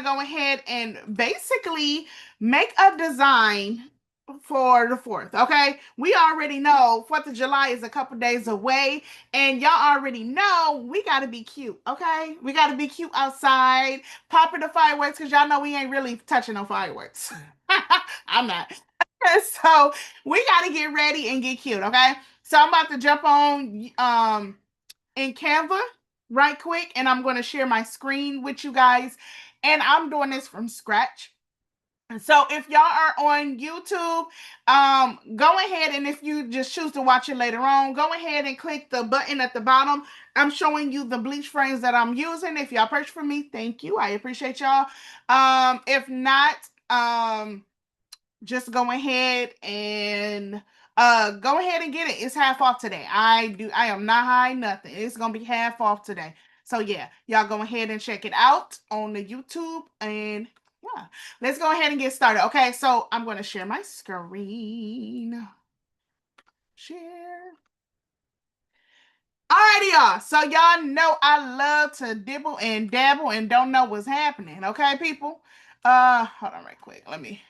go ahead and basically make a design for the 4th. Okay, we already know 4th of July is a couple days away, and y'all already know we got to be cute. Okay, we got to be cute outside, popping the fireworks, because y'all know we ain't really touching no fireworks. I'm not. So we got to get ready and get cute. Okay, so I'm about to jump on in Canva right quick, and I'm going to share my screen with you guys, and I'm doing this from scratch. So if y'all are on YouTube, go ahead, and if you just choose to watch it later on, go ahead and click the button at the bottom. I'm showing you the bleach frames that I'm using. If y'all purchase from me, thank you. I appreciate y'all. If not, just go ahead and get it. It's half off today. I am not high nothing. It's gonna be half off today. So yeah, y'all go ahead and check it out on the YouTube, and yeah, let's go ahead and get started. Okay, so I'm gonna share my screen. Share. Alrighty, y'all. So y'all know I love to dibble and dabble and don't know what's happening. Okay, people. Hold on right quick. Let me.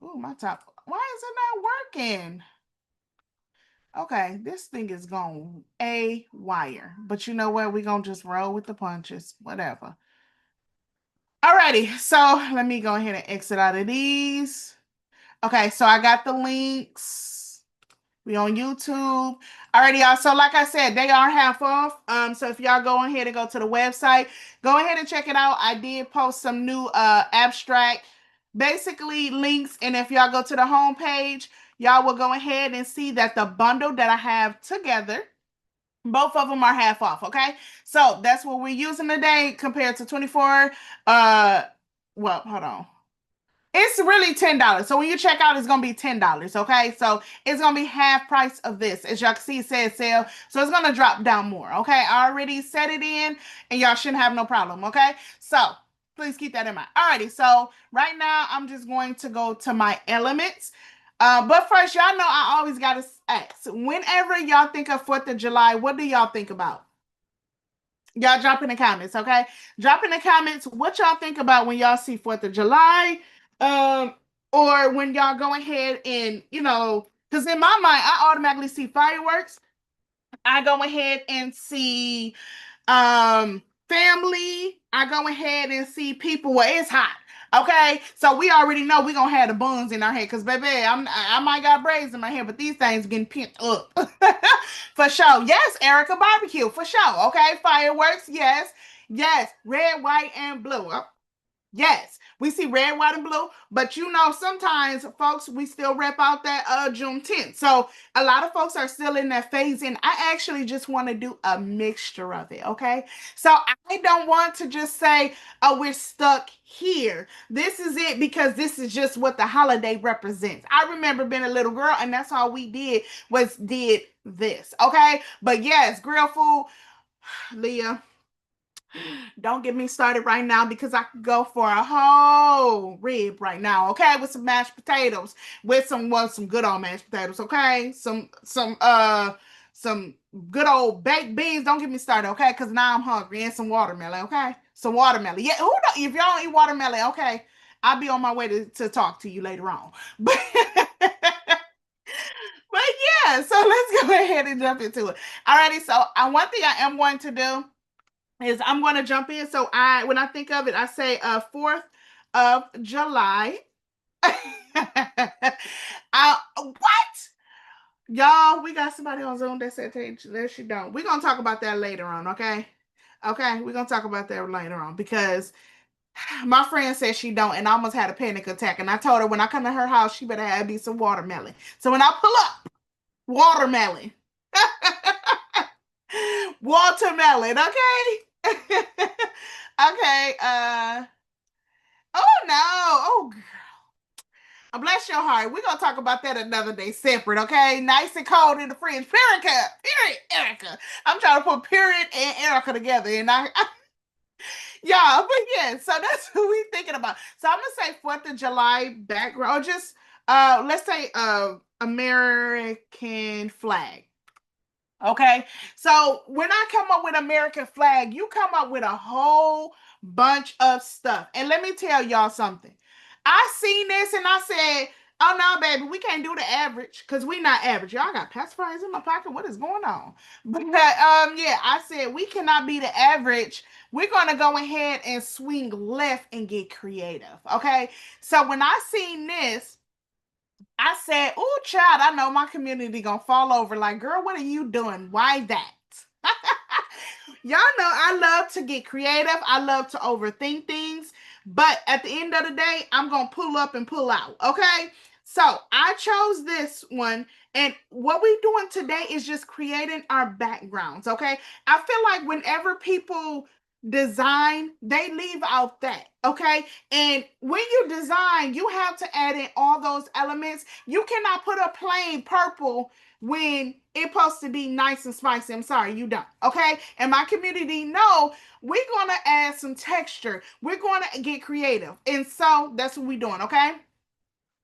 Ooh, my top. Why is it not working? Okay, this thing is going a wire. But you know what? We're going to just roll with the punches. Whatever. Alrighty, so let me go ahead and exit out of these. Okay, so I got the links. We on YouTube. Alrighty, y'all. So like I said, they are half off. So if y'all go ahead and go to the website, go ahead and check it out. I did post some new abstract, basically links. And if y'all go to the homepage, y'all will go ahead and see that the bundle that I have together, both of them are half off. Okay, so that's what we're using today compared to 24. Well, hold on. It's really $10. So when you check out, it's gonna be $10. Okay, so it's gonna be half price of this. As y'all can see, it says sale, so it's gonna drop down more. Okay, I already set it in, and y'all shouldn't have no problem. Okay, so please keep that in mind. Alrighty, so right now I'm just going to go to my elements. But first, y'all know I always gotta ask. Whenever y'all think of 4th of July, what do y'all think about? Y'all drop in the comments, okay? Drop in the comments what y'all think about when y'all see 4th of July. Um, or when y'all go ahead and, because in my mind, I automatically see fireworks. I go ahead and see family. I go ahead and see people where it's hot. Okay, so we already know we're gonna have the buns in our head because baby, I might got braids in my hair, but these things getting pent up. For sure. Yes, Erica barbecue, for sure. Okay, fireworks, yes, yes, red, white, and blue. Yes, we see red, white, and blue, but sometimes folks, we still rep out that Juneteenth. So a lot of folks are still in that phase, and I actually just want to do a mixture of it. Okay, so I don't want to just say, oh, we're stuck here. This is it because this is just what the holiday represents. I remember being a little girl, and that's all we did this. Okay, but yes, grill food, Leah. Don't get me started right now because I could go for a whole rib right now, okay? With some mashed potatoes, with some good old mashed potatoes, okay? Some good old baked beans. Don't get me started, okay? Because now I'm hungry, and some watermelon, okay? Some watermelon. Yeah, if y'all don't eat watermelon, okay, I'll be on my way to talk to you later on. But but yeah, so let's go ahead and jump into it. Alrighty, so one thing I am going to do is I'm going to jump in. So when I think of it, I say 4th of July. What? Y'all, we got somebody on Zoom that said that she don't. We're going to talk about that later on, okay? Okay, we're going to talk about that later on because my friend said she don't, and I almost had a panic attack. And I told her when I come to her house, she better have me some watermelon. So when I pull up, watermelon. Watermelon, okay? Okay, oh no. Oh, bless your heart. We're gonna talk about that another day separate, okay? Nice and cold in the fridge. Erica. I'm trying to put period and Erica together, and yeah, but yeah, so that's what we thinking about. So I'm gonna say 4th of July background, or just let's say American flag. Okay, so when I come up with American flag, you come up with a whole bunch of stuff. And let me tell y'all something. I seen this and I said, oh no, baby, we can't do the average because we not average. Y'all got pacifiers in my pocket. What is going on? But yeah, I said we cannot be the average. We're gonna go ahead and swing left and get creative. Okay. So when I seen this, I said, "Oh, child, I know my community gonna fall over. Like, girl, what are you doing? Why that?" Y'all know I love to get creative. I love to overthink things. But at the end of the day, I'm going to pull up and pull out. Okay. So I chose this one. And what we're doing today is just creating our backgrounds. Okay. I feel like whenever people design, they leave out that. Okay. And when you design, you have to add in all those elements. You cannot put a plain purple when it's supposed to be nice and spicy. I'm sorry, you don't. Okay. And my community know we're going to add some texture. We're going to get creative. And so that's what we're doing. Okay.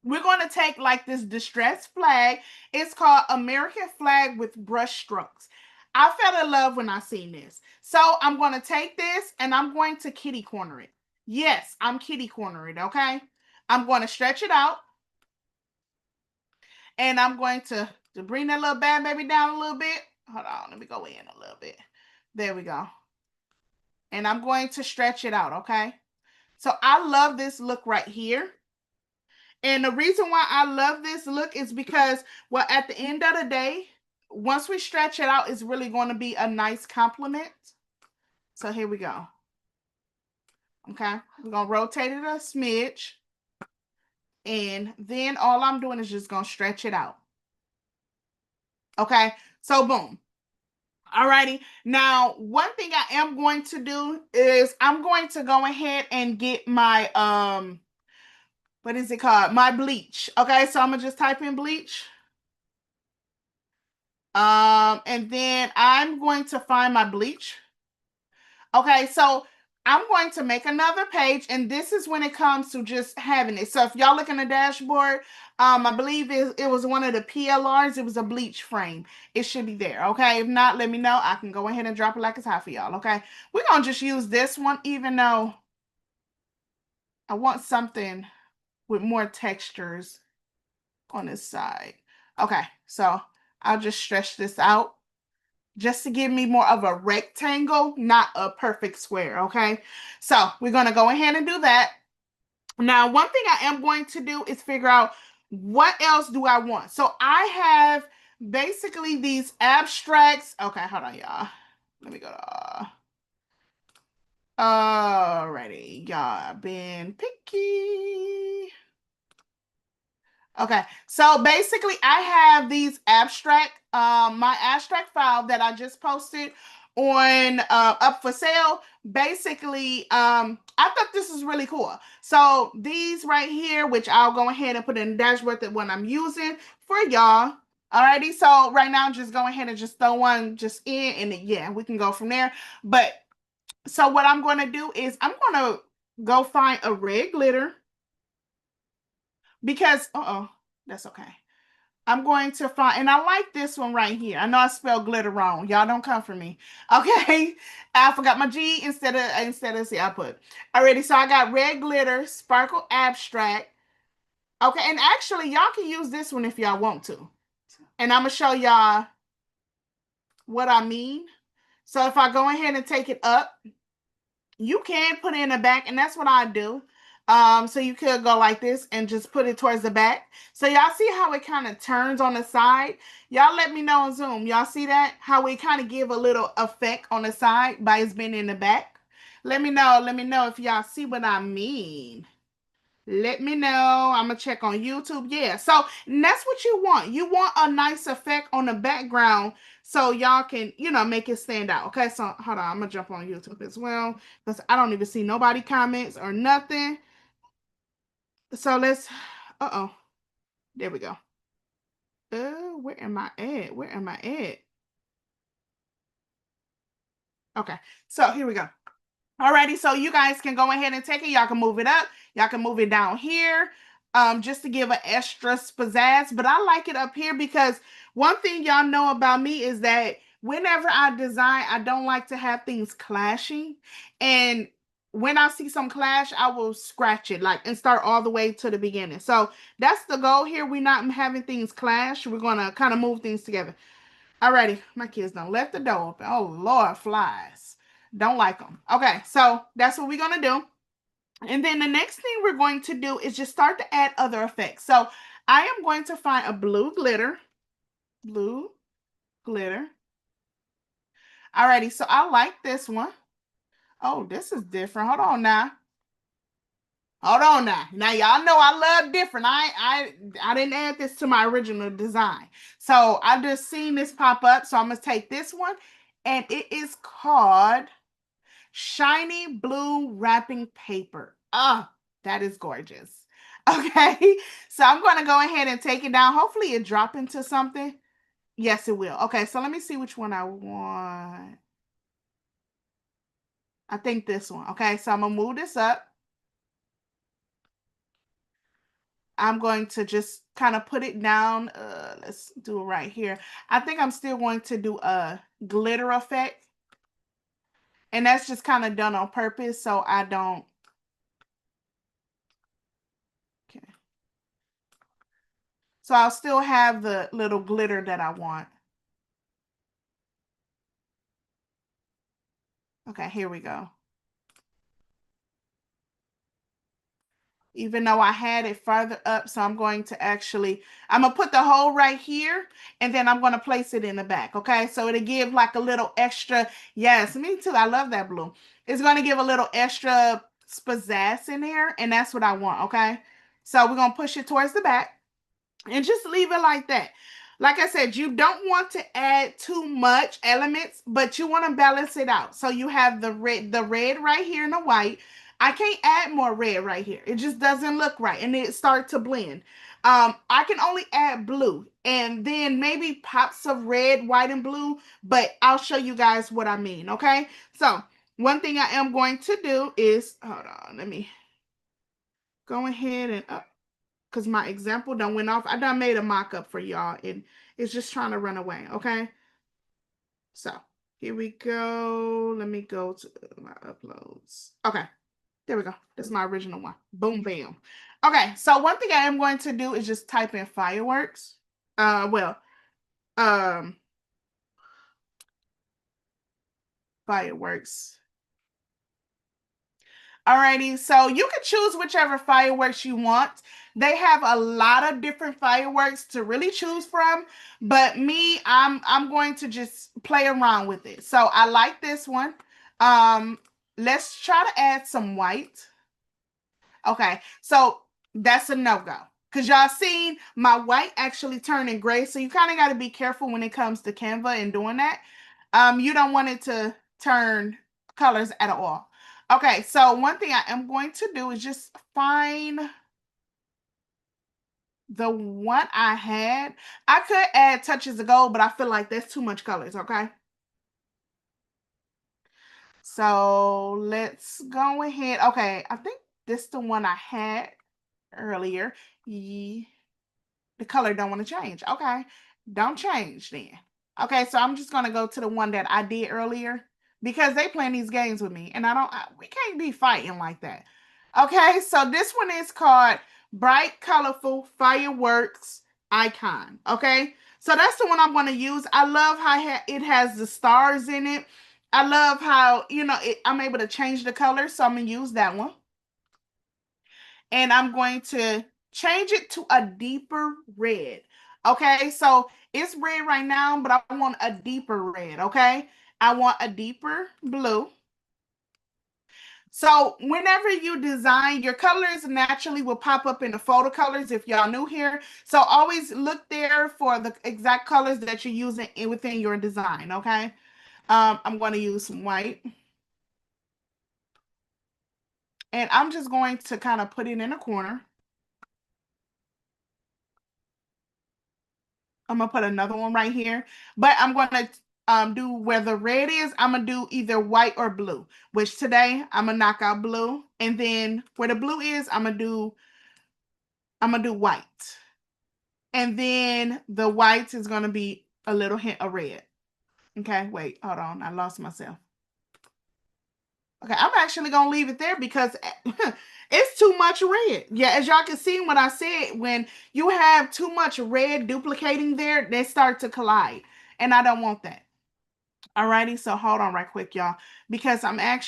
We're going to take like this distressed flag. It's called American flag with brush strokes. I fell in love when I seen this. So I'm going to take this and I'm going to kitty corner it. Yes, I'm kitty corner it. Okay. I'm going to stretch it out. And I'm going to bring that little bad baby down a little bit. Hold on, let me go in a little bit. There we go. And I'm going to stretch it out, okay? So I love this look right here. And the reason why I love this look is because, well, at the end of the day, once we stretch it out, it's really going to be a nice compliment. So here we go. Okay, we're going to rotate it a smidge. And then all I'm doing is just going to stretch it out. Okay, so boom. Alrighty. Now, one thing I am going to do is I'm going to go ahead and get my what is it called? My bleach. Okay, so I'm gonna just type in bleach. And then I'm going to find my bleach. Okay, so I'm going to make another page, and this is when it comes to just having it. So if y'all look in the dashboard, I believe it was one of the PLRs. It was a bleach frame. It should be there. Okay, if not, let me know. I can go ahead and drop it like it's hot for y'all. Okay, we're gonna just use this one, even though I want something with more textures on this side. Okay, so I'll just stretch this out just to give me more of a rectangle, not a perfect square, okay? So we're going to go ahead and do that. Now, one thing I am going to do is figure out what else do I want. So I have basically these abstracts. Okay, hold on, y'all. Let me go to... Alrighty, y'all been picky. Okay, so basically I have these abstract, my abstract file that I just posted on up for sale. Basically, I thought this is really cool. So these right here, which I'll go ahead and put in the dashboard that one I'm using for y'all. Alrighty, so right now just go ahead and just throw one just in and yeah, we can go from there. But so what I'm going to do is I'm going to go find a red glitter because, that's okay. I'm going to find, and I like this one right here. I know I spelled glitter wrong. Y'all don't come for me. Okay. I forgot my G instead of C I put. Already, so I got red glitter, sparkle abstract. Okay, and actually y'all can use this one if y'all want to. And I'm gonna show y'all what I mean. So if I go ahead and take it up, you can put it in the back, and that's what I do. So you could go like this and just put it towards the back. So y'all see how it kind of turns on the side? Y'all let me know on Zoom. Y'all see that? How we kind of give a little effect on the side by it's being in the back? Let me know if y'all see what I mean. Let me know. I'm going to check on YouTube. Yeah. So that's what you want. You want a nice effect on the background so y'all can, make it stand out. Okay. So hold on. I'm going to jump on YouTube as well because I don't even see nobody comments or nothing. So let's, there we go. Where am I at? Where am I at? Okay. So here we go. Alrighty, so you guys can go ahead and take it. Y'all can move it up. Y'all can move it down here just to give an extra pizzazz. But I like it up here because one thing y'all know about me is that whenever I design, I don't like to have things clashing. And when I see some clash, I will scratch it like and start all the way to the beginning. So that's the goal here. We're not having things clash. We're gonna kind of move things together. Alrighty, my kids done left the door open. Oh Lord, flies. Don't like them. Okay, so that's what we're gonna do. And then the next thing we're going to do is just start to add other effects. So I am going to find a blue glitter. Blue glitter. Alrighty, so I like this one. Oh, this is different. Hold on now. Hold on now. Now y'all know I love different. I didn't add this to my original design. So I just seen this pop up. So I'm gonna take this one, and it is called Shiny Blue Wrapping Paper. Oh, that is gorgeous. Okay, so I'm gonna go ahead and take it down. Hopefully it drop into something. Yes, it will. Okay, so let me see which one I want. I think this one. Okay, so I'm gonna move this up. I'm going to just kind of put it down. Let's do it right here. I think I'm still going to do a glitter effect. And that's just kind of done on purpose so I don't. Okay. So I'll still have the little glitter that I want. Okay, here we go. Even though I had it farther up, so I'm going to I'm gonna put the hole right here, and then I'm gonna place it in the back, okay? So it'll give like a little extra, yes, me too, I love that blue. It's gonna give a little extra pizzazz in there, and that's what I want, okay? So we're gonna push it towards the back, and just leave it like that. Like I said, you don't want to add too much elements, but you want to balance it out. So you have the red right here and the white. I can't add more red right here. It just doesn't look right, and it starts to blend. I can only add blue and then maybe pops of red, white, and blue, but I'll show you guys what I mean, okay? So one thing I am going to do is, hold on, let me go ahead and because my example done went off. I done made a mock-up for y'all, and it's just trying to run away, okay? So here we go. Let me go to my uploads. Okay, there we go. That's my original one. Boom, bam. Okay, so one thing I am going to do is just type in fireworks. Well, um, fireworks. Alrighty, so you can choose whichever fireworks you want. They have a lot of different fireworks to really choose from, but me, I'm going to just play around with it. So I like this one. Um, let's try to add some white. Okay, so that's a no-go. Because y'all seen my white actually turning gray. So you kind of got to be careful when it comes to Canva and doing that. You don't want it to turn colors at all. Okay, so one thing I am going to do is just find the one I had. I could add touches of gold, but I feel like that's too much colors, okay? So let's go ahead. Okay, I think this is the one I had earlier. The color don't want to change. Okay, don't change then. Okay, so I'm just gonna go to the one that I did earlier because they playing these games with me, and we can't be fighting like that. Okay, so this one is called Bright Colorful Fireworks Icon. Okay, so that's the one I'm gonna use. I love how it has the stars in it. I love how I'm able to change the color, so I'm gonna use that one. And I'm going to change it to a deeper red. Okay, so it's red right now, but I want a deeper red. Okay, I want a deeper blue. So whenever you design, your colors naturally will pop up in the photo colors if y'all new here. So always look there for the exact colors that you're using within your design. Okay, I'm going to use some white. And I'm just going to kind of put it in a corner. I'm gonna put another one right here, but I'm gonna do where the red is. I'm gonna do either white or blue. Which today I'm gonna knock out blue, and then where the blue is, I'm gonna do white, and then the white is gonna be a little hint of red. Okay, wait, hold on, I lost myself. Okay, I'm actually gonna leave it there because it's too much red. Yeah, as y'all can see when I said, when you have too much red duplicating there, they start to collide. And I don't want that. Alrighty, so hold on right quick, y'all. Because I'm gonna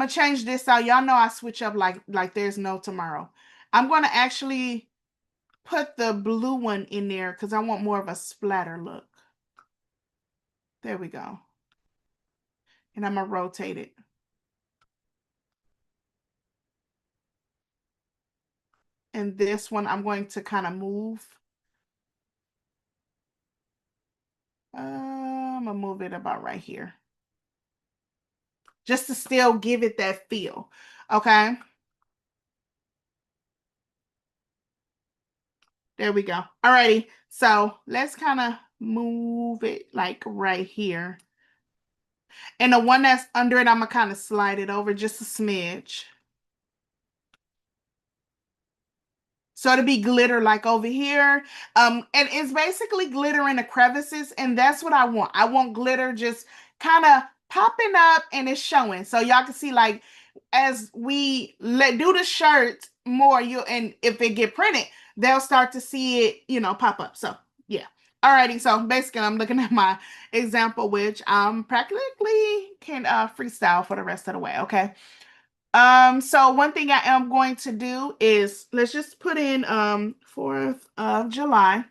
change this out. Y'all know I switch up like there's no tomorrow. I'm gonna actually put the blue one in there because I want more of a splatter look. There we go. And I'm gonna rotate it. And this one I'm going to kind of move. I'm gonna move it about right here. Just to still give it that feel. Okay. There we go. Alrighty. So let's kind of move it like right here. And the one that's under it, I'm gonna kind of slide it over just a smidge. So it'll be glitter like over here. And it's basically glitter in the crevices, and that's what I want. I want glitter just kind of popping up and it's showing. So y'all can see like as we do the shirt more, and if it get printed, they'll start to see it, pop up. So yeah. Alrighty, so basically I'm looking at my example, which practically can freestyle for the rest of the way, okay? So one thing I am going to do is let's just put in 4th of July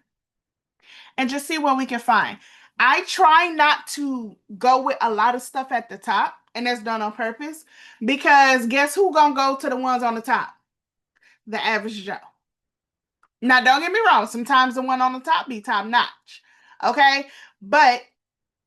and just see what we can find. I try not to go with a lot of stuff at the top, and that's done on purpose because guess who gonna go to the ones on the top? The average Joe. Now, don't get me wrong, sometimes the one on the top be top notch. Okay, but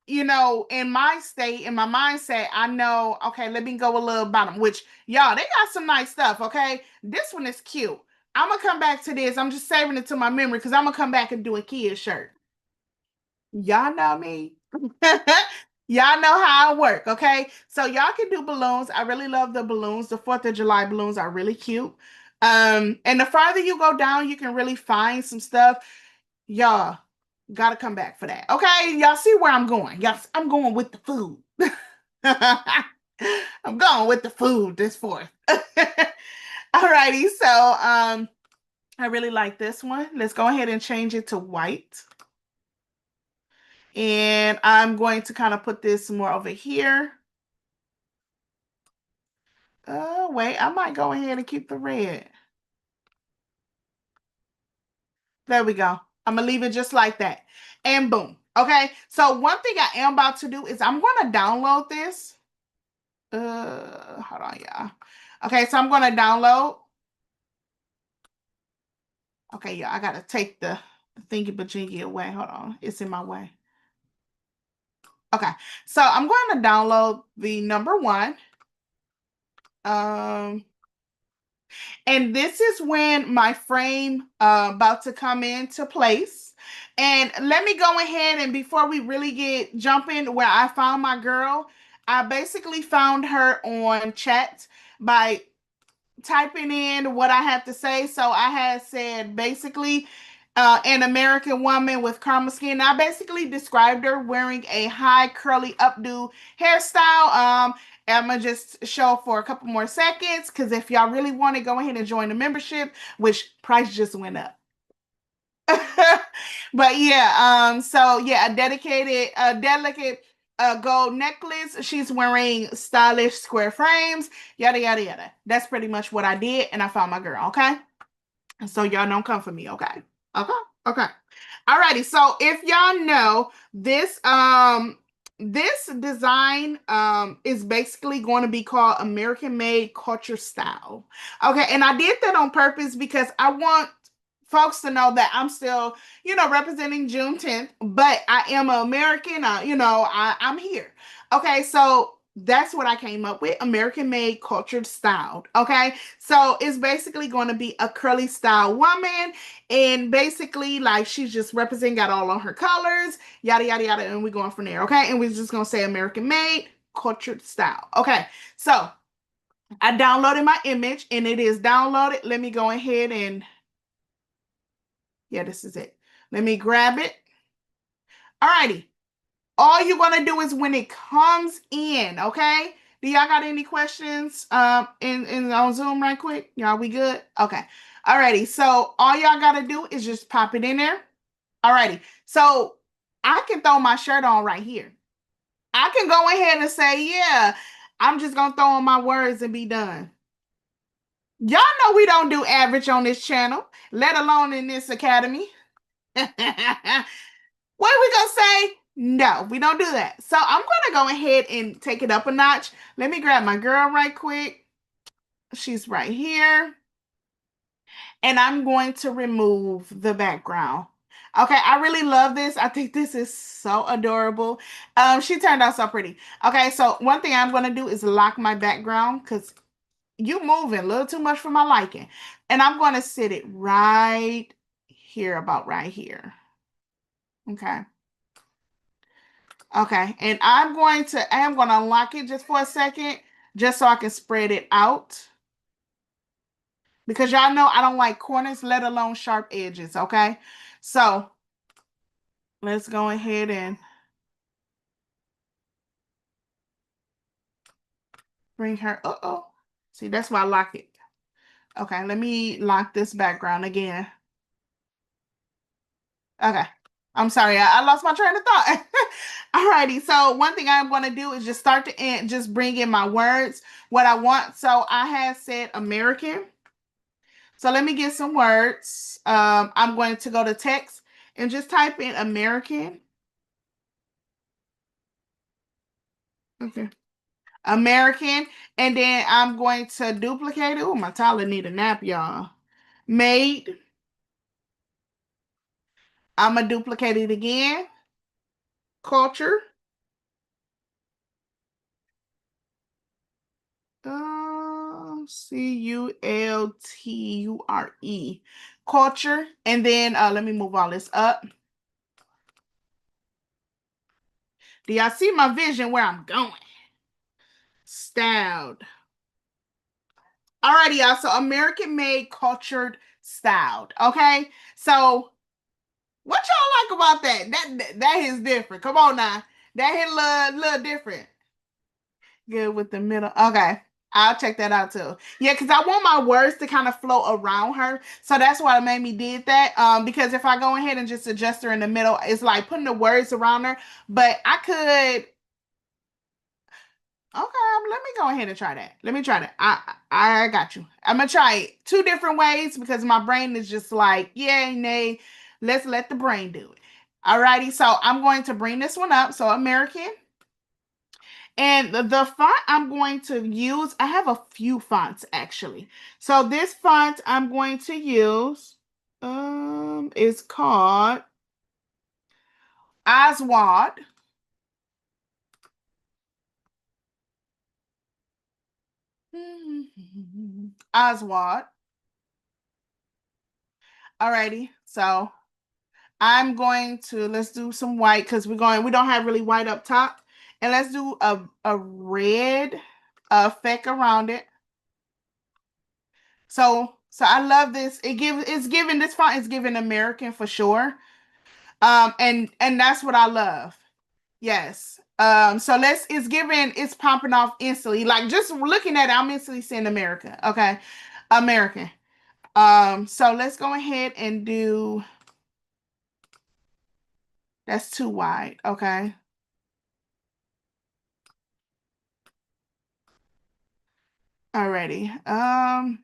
in my state, in my mindset, I know, okay, let me go a little bottom, which y'all, they got some nice stuff, okay? This one is cute. I'm gonna come back to this. I'm just saving it to my memory because I'm gonna come back and do a kid shirt. Y'all know me. Y'all know how I work, okay? So y'all can do balloons. I really love the balloons. The 4th of July balloons are really cute. And the farther you go down, you can really find some stuff. Y'all gotta come back for that. Okay, y'all see where I'm going. Y'all, I'm going with the food. I'm going with the food this 4th. Alrighty, so I really like this one. Let's go ahead and change it to white. And I'm going to kind of put this more over here. Oh, wait, I might go ahead and keep the red. There we go. I'm gonna leave it just like that. And boom. Okay. So one thing I am about to do is I'm gonna download this. Hold on, y'all. Okay, so I'm gonna download. Okay, yeah, I gotta take the thingy bajingy away. Hold on, it's in my way. Okay, so I'm going to download the number one. And this is when my frame about to come into place. And let me go ahead and before we really get jumping where I found my girl, I basically found her on chat by typing in what I have to say. So I had said basically an American woman with caramel skin. I basically described her wearing a high curly updo hairstyle. I'm gonna just show for a couple more seconds because if y'all really want to go ahead and join the membership, which price just went up. But yeah, so yeah, a delicate gold necklace. She's wearing stylish square frames, yada yada yada. That's pretty much what I did, and I found my girl, okay? And so y'all don't come for me, okay? Okay, okay. Alrighty, so if y'all know this design is basically going to be called American Made Culture Style. Okay, and I did that on purpose because I want folks to know that I'm still, representing June 10th, but I am an American. I'm here. Okay, so that's what I came up with, American Made Cultured Styled. Okay, so it's basically going to be a curly style woman, and basically like she's just representing, got all on her colors, yada yada yada, and we're going from there. Okay, and we're just gonna say American Made Cultured Style. Okay, so I downloaded my image and it is downloaded. Let me go ahead and yeah, this is it. Let me grab it. Alrighty. All you're going to do is when it comes in, okay? Do y'all got any questions in on Zoom right quick? Y'all we good? Okay. Alrighty. So all y'all gotta do is just pop it in there. Alrighty. So I can throw my shirt on right here. I can go ahead and say, yeah, I'm just gonna throw on my words and be done. Y'all know we don't do average on this channel, let alone in this academy. What are we gonna say? No, we don't do that. So I'm gonna go ahead and take it up a notch. Let me grab my girl right quick. She's right here. And I'm going to remove the background. Okay, I really love this. I think this is so adorable. She turned out so pretty. Okay, so one thing I'm gonna do is lock my background because you moving a little too much for my liking. And I'm gonna sit it right here, about right here. Okay. Okay, and I am gonna unlock it just for a second, just so I can spread it out. Because y'all know I don't like corners, let alone sharp edges, okay? So let's go ahead and bring her. Uh-oh. See, that's why I lock it. Okay, let me lock this background again. Okay. I'm sorry, I lost my train of thought. Alrighty, so one thing I'm going to do is just start to end, just bring in my words, what I want. So I have said American. So let me get some words. I'm going to go to text and just type in American. Okay. American. And then I'm going to duplicate it. Oh, my toddler need a nap, y'all. Made. I'm going to duplicate it again. Culture. Culture. Culture. And then let me move all this up. Do y'all see my vision where I'm going? Styled. Alrighty, y'all. So American made, cultured, styled. Okay. So what y'all like about that? That is different. Come on now. That hit a little different. Good with the middle. Okay. I'll check that out too. Yeah, because I want my words to kind of flow around her. So that's why it made me did that. Because if I go ahead and just adjust her in the middle, it's like putting the words around her. But I could. Okay, let me go ahead and try that. Let me try that. I got you. I'm gonna try it two different ways because my brain is just like, yay, nay. Let's let the brain do it. Alrighty, so I'm going to bring this one up. So American. And the font I'm going to use, I have a few fonts actually. So this font I'm going to use is called Oswald. Oswald. Alrighty. So I'm going to let's do some white because we don't have really white up top. And let's do a red effect around it. So I love this. It's giving this font is giving American for sure. And that's what I love. Yes. So it's popping off instantly. Like just looking at it, I'm instantly seeing America. Okay. American. So let's go ahead and do that's too wide. Okay. Alrighty. I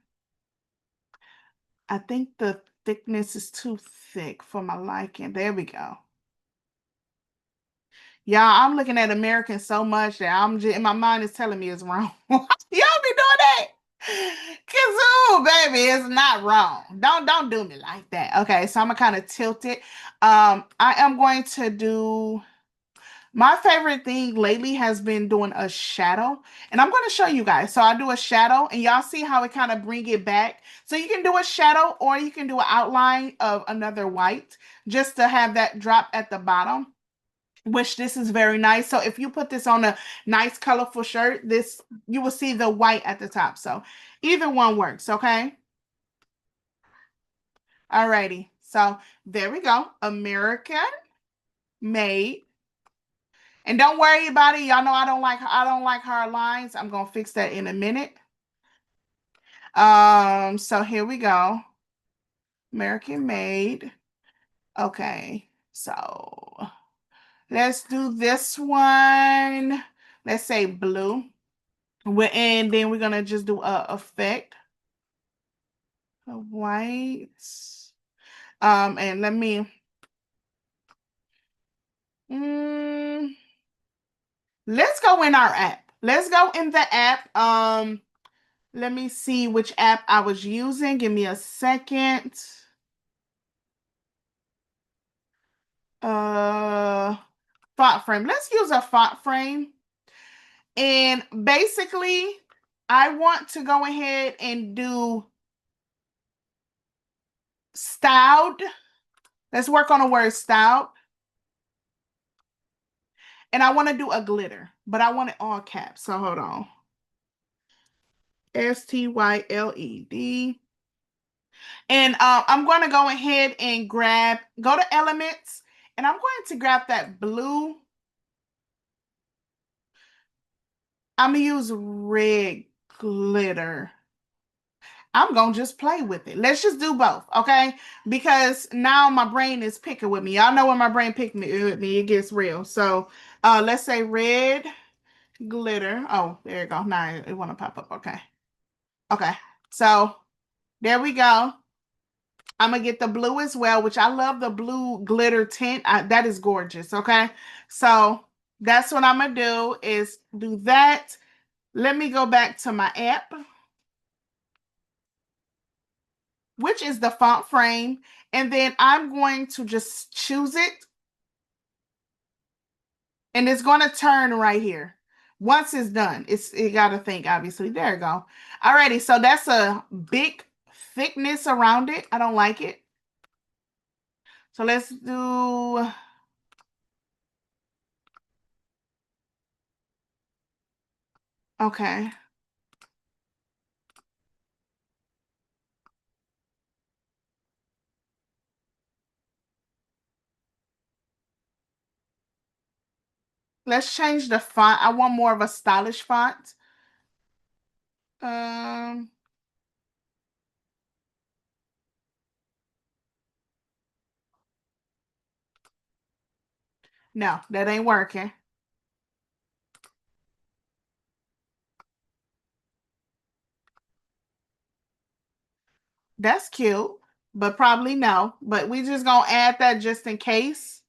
think the thickness is too thick for my liking. There we go. Yeah, I'm looking at American so much that I'm just my mind is telling me it's wrong. Y'all be doing that? Kazoo, baby, it's not wrong. Don't do me like that. Okay, so I'm gonna kind of tilt it. I am going to do my favorite thing lately has been doing a shadow, and I'm going to show you guys. So I do a shadow, and y'all see how it kind of bring it back. So you can do a shadow, or you can do an outline of another white, just to have that drop at the bottom. Which this is very nice. So if you put this on a nice colorful shirt, this you will see the white at the top. So either one works, okay? Alrighty. So there we go. American made. And don't worry about it. Y'all know I don't like hard lines. I'm gonna fix that in a minute. So here we go. American made. Okay, so let's do this one. Let's say blue. And then we're gonna just do a effect of white. And let me let's go in our app. Let's go in the app. Let me see which app I was using. Give me a second. Uh Font frame. Let's use a font frame. And basically, I want to go ahead and do styled. Let's work on the word styled. And I want to do a glitter, but I want it all caps. So hold on. STYLED. And I'm going to go ahead and go to elements, and I'm going to grab that blue. I'm going to use red glitter. I'm going to just play with it. Let's just do both, okay? Because now my brain is picking with me. Y'all know when my brain picks with me, it gets real. So let's say red glitter. Oh, there you go. Now it want to pop up. Okay. Okay. So there we go. I'm going to get the blue as well, which I love the blue glitter tint. That is gorgeous, okay? So that's what I'm going to do is do that. Let me go back to my app, which is the font frame. And then I'm going to just choose it. And it's going to turn right here. Once it's done, it got to think, obviously. There you go. Alrighty, so that's a big thickness around it. I don't like it. So let's do... Okay. Let's change the font. I want more of a stylish font. Um, no, that ain't working. That's cute, but probably no. But we just gonna add that just in case.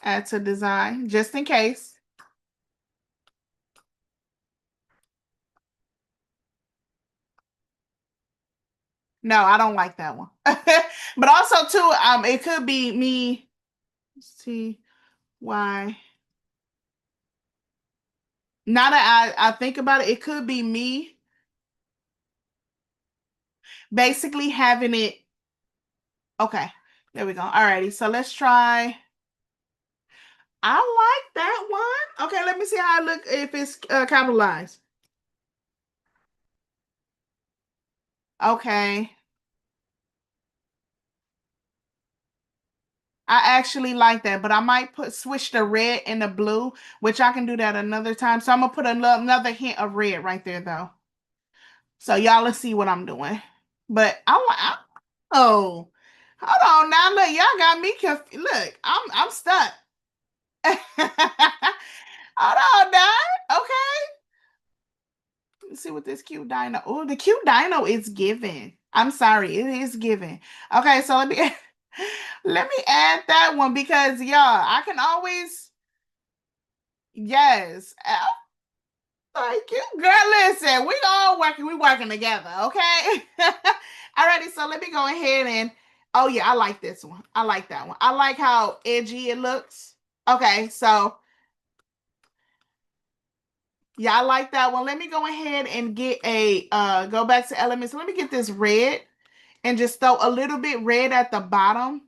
Add to design, just in case. No, I don't like that one. But also too, it could be me. See why. Now that I think about it, it could be me basically having it. Okay, there we go. Alrighty, so let's try. I like that one. Okay, let me see how I look if it's capitalized. Okay. I actually like that, but I might switch the red and the blue, which I can do that another time. So I'm gonna put another hint of red right there though. So y'all will see what I'm doing. But oh, hold on now. Look, y'all got me confused. Look, I'm stuck. Hold on now. Okay. Let's see what this cute dino. Oh, the cute dino is giving. I'm sorry, it is giving. Okay, so let me let me add that one because y'all, I can always yes. Thank you, girl. Listen, we working together, okay? Alrighty, so let me go ahead and oh yeah, I like this one. I like that one. I like how edgy it looks. Okay, so yeah, I like that one. Let me go ahead and get a go back to elements. Let me get this red and just throw a little bit red at the bottom.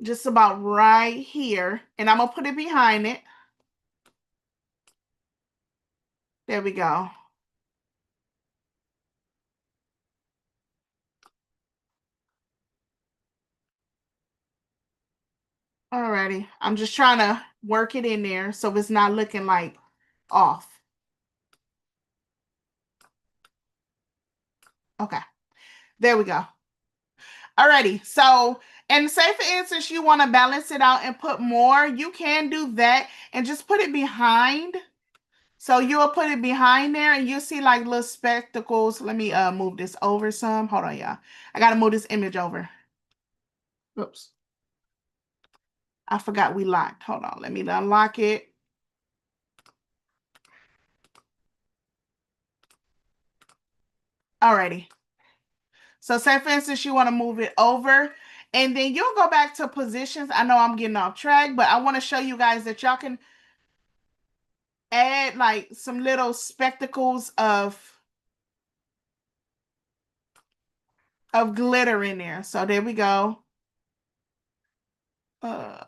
Just about right here. And I'm gonna put it behind it. There we go. Alrighty. I'm just trying to work it in there so it's not looking like off. Okay, there we go. Alrighty, so and say for instance you want to balance it out and put more, you can do that and just put it behind. So you'll put it behind there and you'll see like little spectacles. Let me move this over some. Hold on, y'all. I gotta move this image over. Oops. I forgot we locked. Hold on, let me unlock it. Alrighty. So say for instance you want to move it over and then you'll go back to positions. I know I'm getting off track, but I want to show you guys that y'all can add like some little spectacles of glitter in there. So there we go. Uh,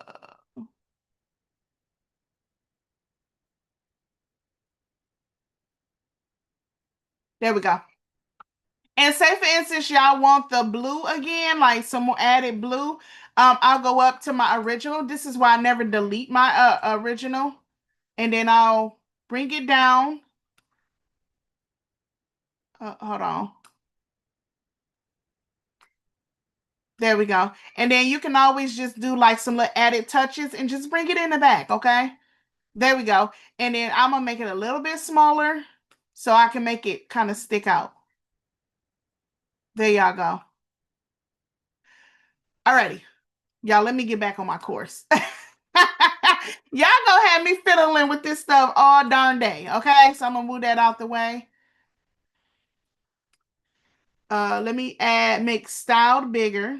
there we go. And say for instance, y'all want the blue again, like some more added blue. I'll go up to my original. This is why I never delete my original. And then I'll bring it down. Hold on. There we go. And then you can always just do like some little added touches and just bring it in the back, okay? There we go. And then I'm gonna make it a little bit smaller so I can make it kind of stick out. There y'all go. Alrighty. Y'all, let me get back on my course. Y'all gonna have me fiddling with this stuff all darn day, okay? So I'm gonna move that out the way. Let me make styled bigger.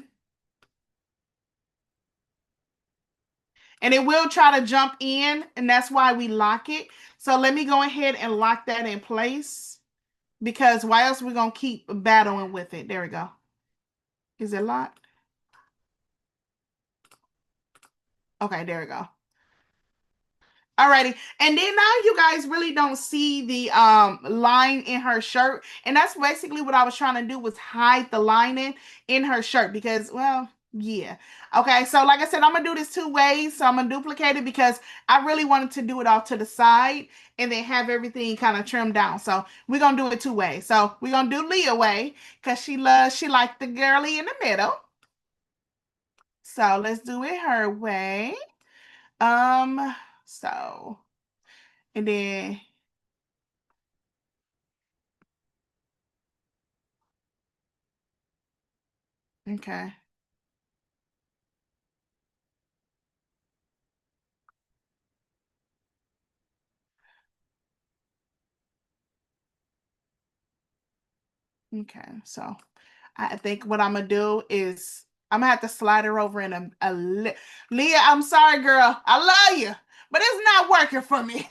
And it will try to jump in, and that's why we lock it. So let me go ahead and lock that in place because why else we're gonna keep battling with it. There we go. Is it locked? Okay, there we go. Alrighty. And then now you guys really don't see the line in her shirt. And that's basically what I was trying to do was hide the lining in her shirt because, well, yeah. Okay, so like I said, I'm gonna do this two ways. So I'm gonna duplicate it because I really wanted to do it off to the side and then have everything kind of trimmed down. So we're gonna do it two ways. So we're gonna do Leah way because she liked the girly in the middle. So let's do it her way. So and then okay. Okay. So I think what I'm gonna do is I'm gonna have to slide her over in Leah, I'm sorry, girl. I love you, but it's not working for me.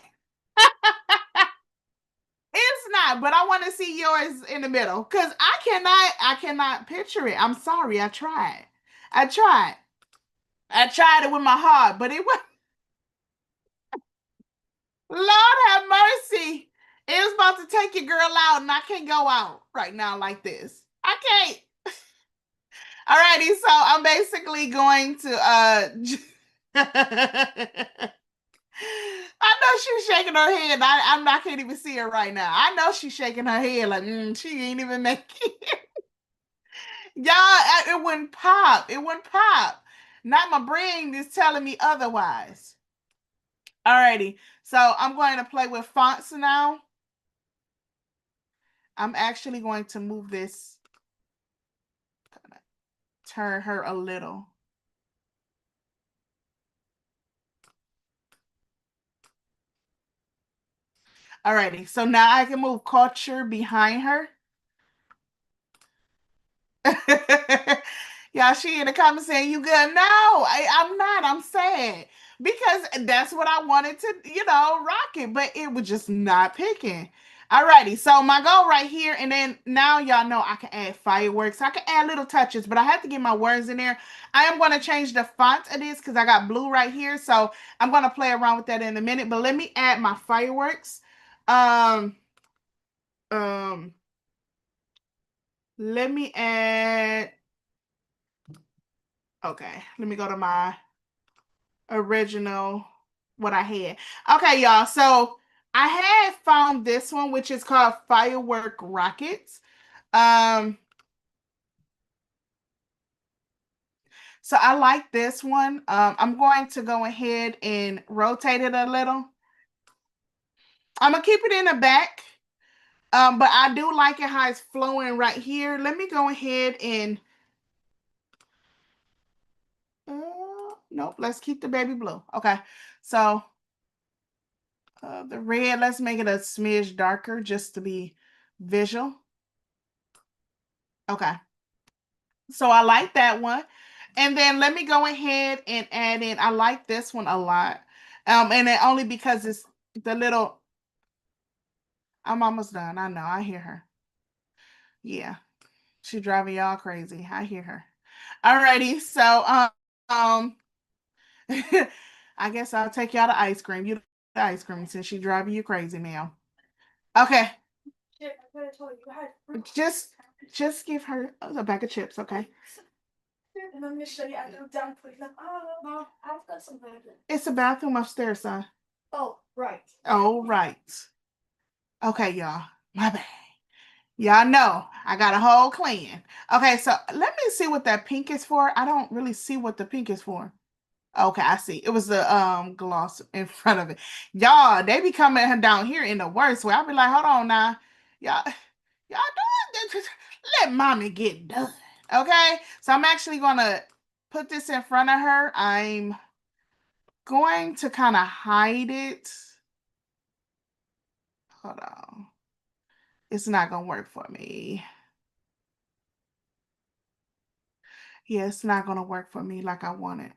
It's not, but I want to see yours in the middle because I cannot picture it. I'm sorry. I tried. I tried. I tried it with my heart, but it was Lord have mercy. It was about to take your girl out, and I can't go out right now like this. I can't. Alrighty, so I'm basically going to I know she's shaking her head. I can't even see her right now. I know she's shaking her head like she ain't even making it. Y'all, it wouldn't pop. It wouldn't pop. Not my brain is telling me otherwise. Alrighty, so I'm going to play with fonts now. I'm actually going to move this, turn her a little. Alrighty, so now I can move culture behind her. Yeah, she in the comments saying you good. No, I'm not. I'm sad because that's what I wanted to, rock it, but it was just not picking. Alrighty, so my goal right here, and then now y'all know I can add fireworks. I can add little touches, but I have to get my words in there. I am going to change the font of this because I got blue right here, so I'm going to play around with that in a minute. But let me add my fireworks. Um, um, let me add. Okay, let me go to my original what I had. Okay, y'all. So I had found this one, which is called Firework Rockets. Um, so I like this one. I'm going to go ahead and rotate it a little. I'm gonna keep it in the back. But I do like it how it's flowing right here. Let me go ahead and nope, let's keep the baby blue. Okay, so the red, let's make it a smidge darker just to be visual. Okay, so I like that one. And then let me go ahead and add in, I like this one a lot. And it only because it's the little, I'm almost done. I know, I hear her. Yeah, she's driving y'all crazy. I hear her. Alrighty, so um I guess I'll take y'all to ice cream. You the ice cream since she's driving you crazy, ma'am. Okay. Just give her a bag of chips, okay? And I'm gonna show you after I'm done putting them. Oh, no, I've got some bathroom. It's a bathroom upstairs, son. Oh, right. Oh, right. Okay, y'all. My bad. Y'all know I got a whole clan. Okay, so let me see what that pink is for. I don't really see what the pink is for. Okay, I see. It was the gloss in front of it. Y'all, they be coming down here in the worst way. I'll be like, hold on now. Y'all doing this. Let mommy get done. Okay. So I'm actually gonna put this in front of her. I'm going to kind of hide it. Hold on. It's not gonna work for me. Yeah, it's not gonna work for me like I want it.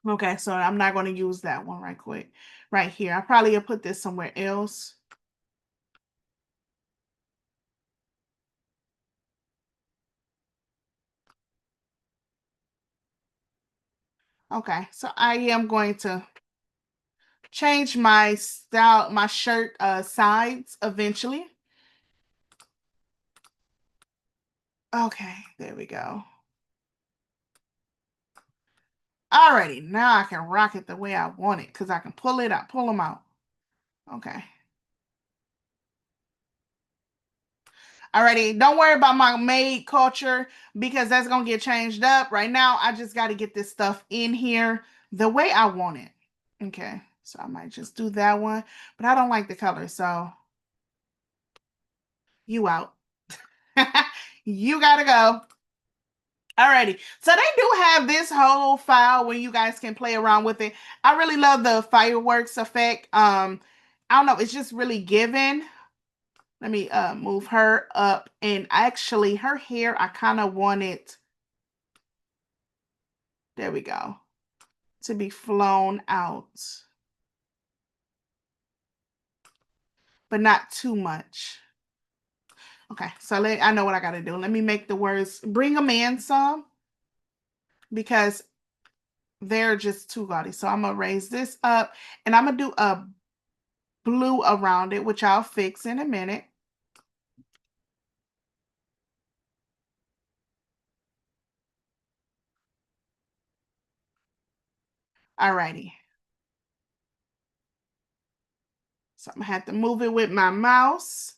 Okay, so I'm not gonna use that one right quick. Right here. I probably will put this somewhere else. Okay, so I am going to change my style, my shirt sides eventually. Okay, there we go. Alrighty, now I can rock it the way I want it because I can pull it out, pull them out. Okay. Alrighty, don't worry about my maid culture because that's gonna get changed up. Right now, I just got to get this stuff in here the way I want it. Okay, so I might just do that one, but I don't like the color, so you out. You gotta go. Alrighty, so they do have this whole file where you guys can play around with it. I really love the fireworks effect. I don't know, it's just really given. Let me move her up, and actually her hair, I kind of want it, there we go, to be flown out, but not too much. Okay, so I know what I got to do. Let me make the words, bring them in some, because they're just too gaudy. So I'm gonna raise this up, and I'm gonna do a blue around it, which I'll fix in a minute. Alrighty. So I'm gonna have to move it with my mouse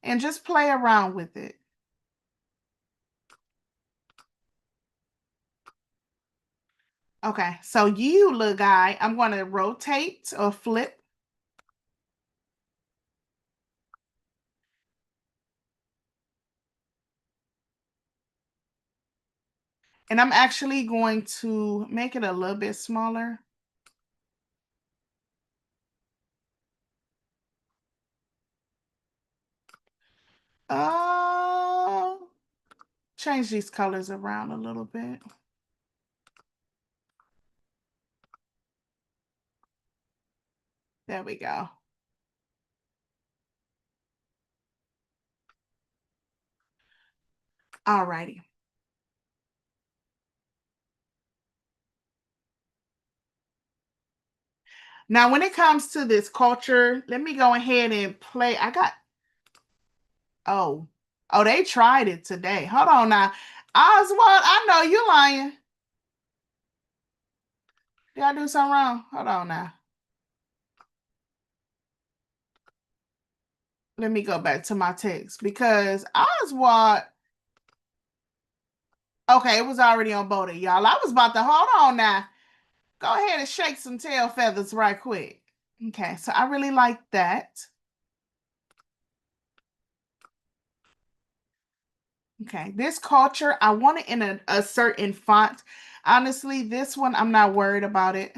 and just play around with it. Okay, so you little guy, I'm gonna rotate or flip. And I'm actually going to make it a little bit smaller. Uh, change these colors around a little bit. There we go. Alrighty. Now, when it comes to this culture, let me go ahead and play. Oh, they tried it today. Hold on now. Oswald, I know you lying. Did I do something wrong? Hold on now. let me go back to my text because Oswald, okay, it was already on both of y'all. I was about to hold on now. Go ahead and shake some tail feathers right quick. Okay, so I really like that. Okay, this culture, I want it in a certain font. Honestly, this one, I'm not worried about it.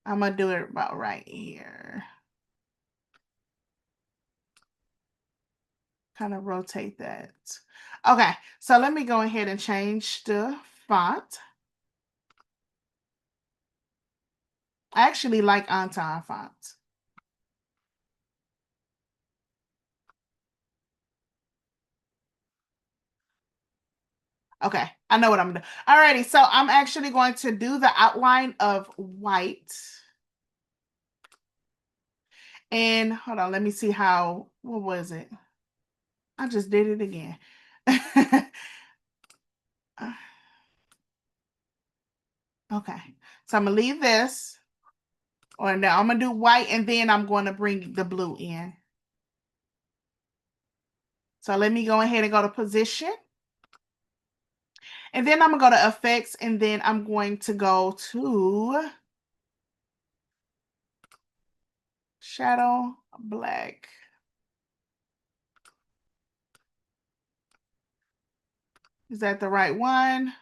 I'm going to do it about right here. Kind of rotate that. Okay, so let me go ahead and change the font. I actually like Anton fonts. Okay, I know what I'm doing. Alrighty, so I'm actually going to do the outline of white. And hold on, let me see how, what was it? I just did it again. Okay, so I'm gonna leave this, or now I'm gonna do white, and then I'm going to bring the blue in. So let me go ahead and go to position. And then I'm gonna go to effects, and then I'm going to go to shadow black. Is that the right one?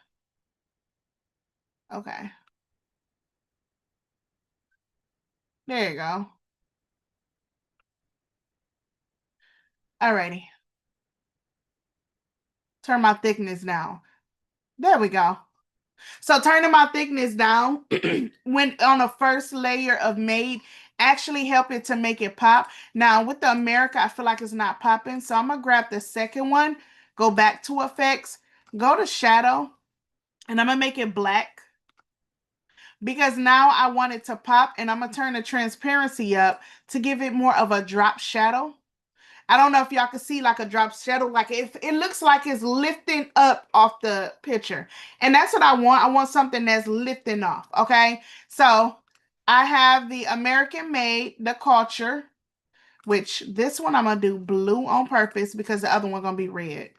Okay. There you go. Alrighty. Turn my thickness down. There we go. So turning my thickness down when on the first layer of made actually help it to make it pop. Now with the America, I feel like it's not popping. So I'm gonna grab the second one, go back to effects, go to shadow, and I'm gonna make it black because now I want it to pop, and I'm gonna turn the transparency up to give it more of a drop shadow. I don't know if y'all can see like a drop shadow, like it looks like it's lifting up off the picture. And that's what I want. I want something that's lifting off, okay? So I have the American Made, the culture, which this one I'm gonna do blue on purpose because the other one gonna be red.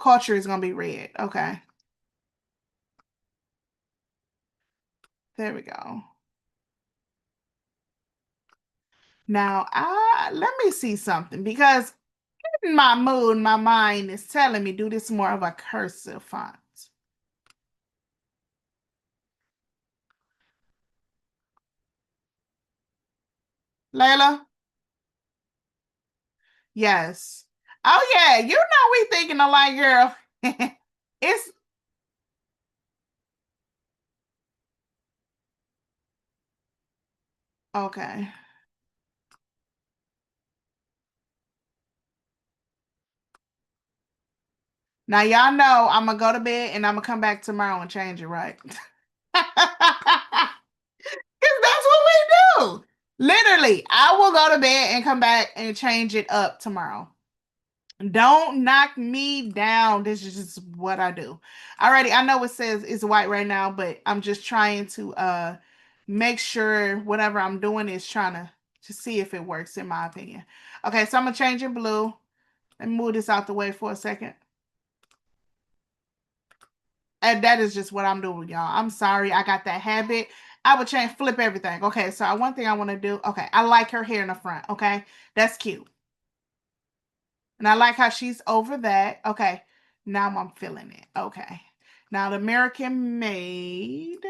Culture is gonna be red, okay. There we go. Now, let me see something because in my mood, my mind is telling me do this more of a cursive font. Layla? Yes. Oh yeah, you know we thinking alike, girl. It's okay. Now y'all know I'm gonna go to bed and I'm gonna come back tomorrow and change it, right? Because that's what we do. Literally, I will go to bed and come back and change it up tomorrow. Don't knock me down. This is just what I do. Alrighty, I know it says it's white right now, but I'm just trying to make sure whatever I'm doing is trying to see if it works, in my opinion. Okay, so I'm gonna change it blue. Let me move this out the way for a second. And that is just what I'm doing, y'all. I'm sorry, I got that habit. I would change, flip everything. Okay, so one thing I want to do. Okay, I like her hair in the front. Okay, that's cute. And I like how she's over that. Okay, now I'm feeling it. Okay, now the American Made.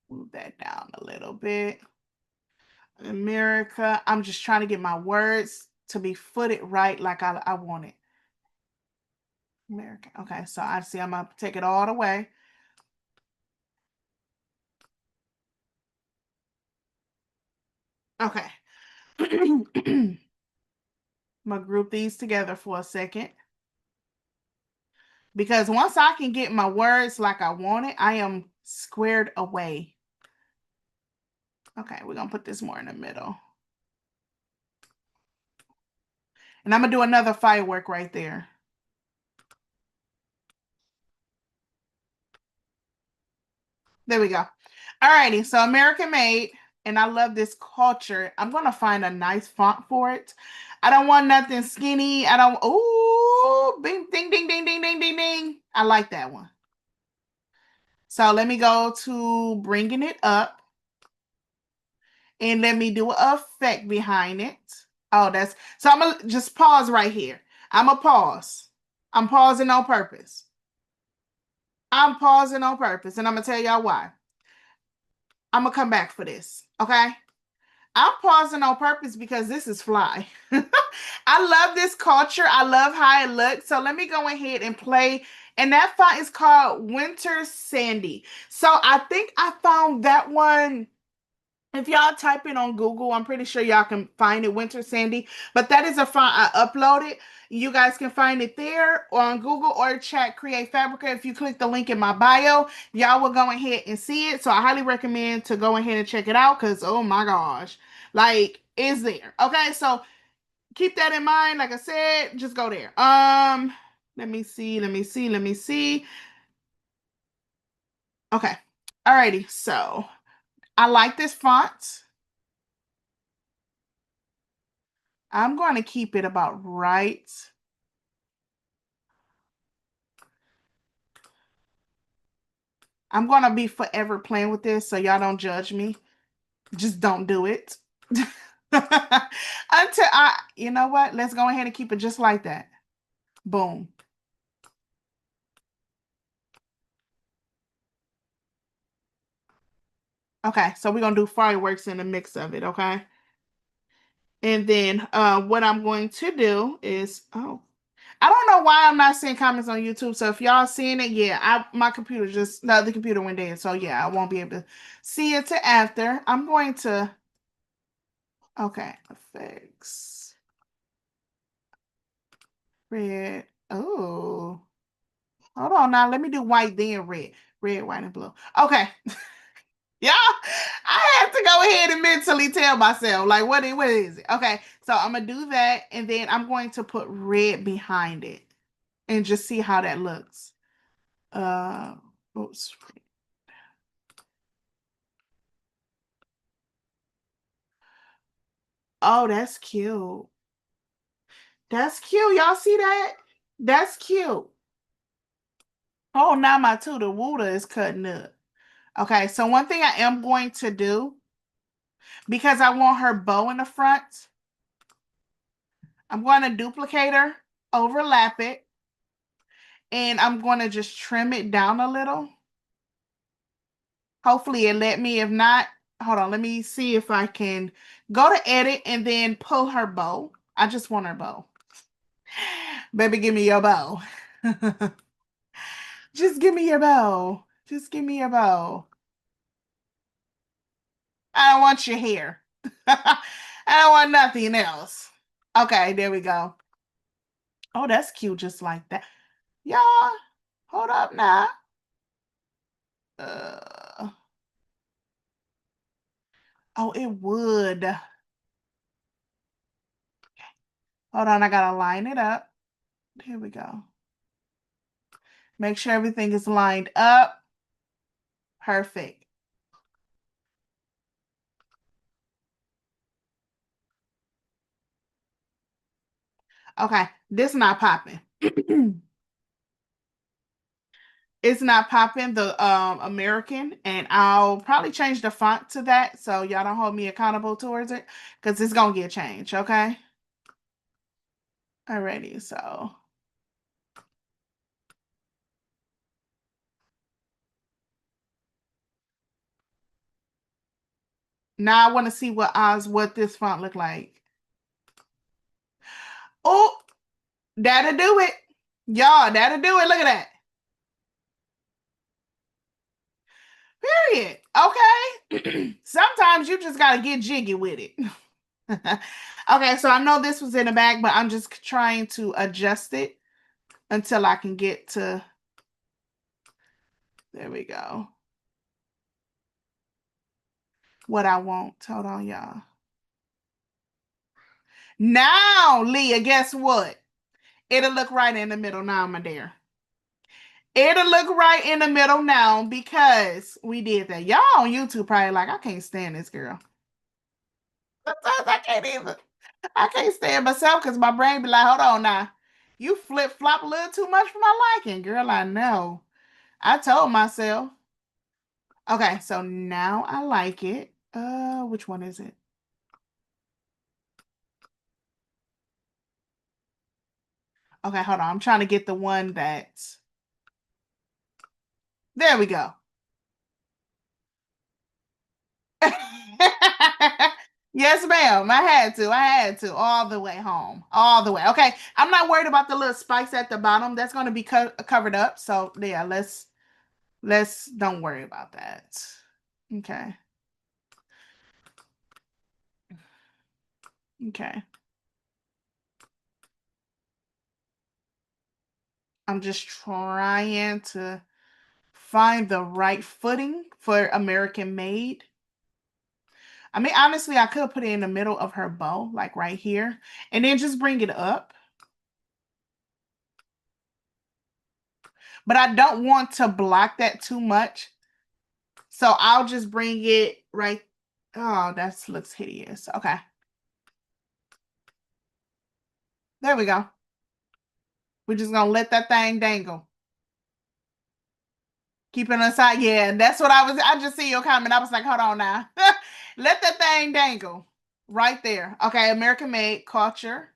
Move that down a little bit. America. I'm just trying to get my words to be footed right like I want it. America. Okay, so I see I'm going to take it all the way. Okay. I'm going to group these together for a second. Because once I can get my words like I want it, I am squared away. Okay, we're going to put this more in the middle. And I'm going to do another firework right there. There we go. Alrighty, so American made, and I love this culture. I'm gonna find a nice font for it. I don't want nothing skinny. I don't. Ooh, bing, ding, ding, ding, ding, ding, ding, ding. I like that one. So let me go to bringing it up, and let me do an effect behind it. Oh, that's so. I'm gonna just pause right here. I'm gonna pause. I'm pausing on purpose. I'm pausing on purpose, and I'm gonna tell y'all why. I'm gonna come back for this. Okay. I'm pausing on purpose because this is fly. I love this culture. I love how it looks. So let me go ahead and play. And that font is called Winter Sandy. So I think I found that one. If y'all type it on Google, I'm pretty sure y'all can find it, Winter Sandy. But that is a font I uploaded. You guys can find it there or on Google or chat Create Fabrica. If you click the link in my bio, y'all will go ahead and see it. So I highly recommend to go ahead and check it out because, oh my gosh, like, it's there. Okay, so keep that in mind. Like I said, just go there. Let me see, let me see, let me see. Okay, alrighty. So I like this font. I'm going to keep it about right. I'm going to be forever playing with this, so y'all don't judge me. Just don't do it. Until you know what? Let's go ahead and keep it just like that. Boom. Okay, so we're going to do fireworks in the mix of it, okay? And then what I'm going to do is, oh, I don't know why I'm not seeing comments on YouTube. So if y'all seeing it, yeah, my computer just the other computer went dead. So yeah, I won't be able to see it to after. I'm going to okay, effects. Red. Oh. Hold on now. Let me do white then red. Red, white, and blue. Okay. Yeah. I have to go ahead and mentally tell myself like what is it? Okay. So I'm gonna do that and then I'm going to put red behind it and just see how that looks. Oops. Oh, that's cute. That's cute. Y'all see that? That's cute. Oh, now my tutor Wooda is cutting up. Okay, so one thing I am going to do, because I want her bow in the front, I'm going to duplicate her, overlap it, and I'm going to just trim it down a little. Hopefully it let me. If not, hold on. Let me see if I can go to edit and then pull her bow. I just want her bow. Baby, give me your bow. Just give me your bow. Just give me your bow. I don't want your hair. I don't want nothing else. Okay, there we go. Oh, that's cute just like that. Y'all, hold up now. Uh, oh, it would. Hold on, I gotta line it up. Here we go. Make sure everything is lined up. Perfect. Okay, this not popping. It's not popping the American, and I'll probably change the font to that so y'all don't hold me accountable towards it because it's gonna get changed, okay? Alrighty, so now I want to see what this font look like. Oh, that'll do it. Y'all, that'll do it. Look at that. Period. Okay. Sometimes you just gotta get jiggy with it. Okay, so I know this was in the bag, but I'm just trying to adjust it until I can get to. There we go. What I want. Hold on, y'all. Now, Leah, guess what? It'll look right in the middle now, my dear. It'll look right in the middle now because we did that. Y'all on YouTube probably like, I can't stand this girl. Sometimes I can't even. I can't stand myself because my brain be like, hold on now. You flip flop a little too much for my liking, girl. I know. I told myself. Okay, so now I like it. Which one is it? Okay, hold on. I'm trying to get the one that's there we go. Yes, ma'am. I had to all the way home. All the way. Okay. I'm not worried about the little spikes at the bottom. That's going to be covered up. So, yeah, let's don't worry about that. Okay. Okay. I'm just trying to find the right footing for American Made. I mean, honestly, I could put it in the middle of her bow, like right here, and then just bring it up. But I don't want to block that too much. So I'll just bring it right. Oh, that looks hideous. Okay. There we go. We're just gonna let that thing dangle. Keep it aside. Yeah, that's what I just see your comment. I was like, hold on now. Let that thing dangle. Right there. Okay, American Made culture.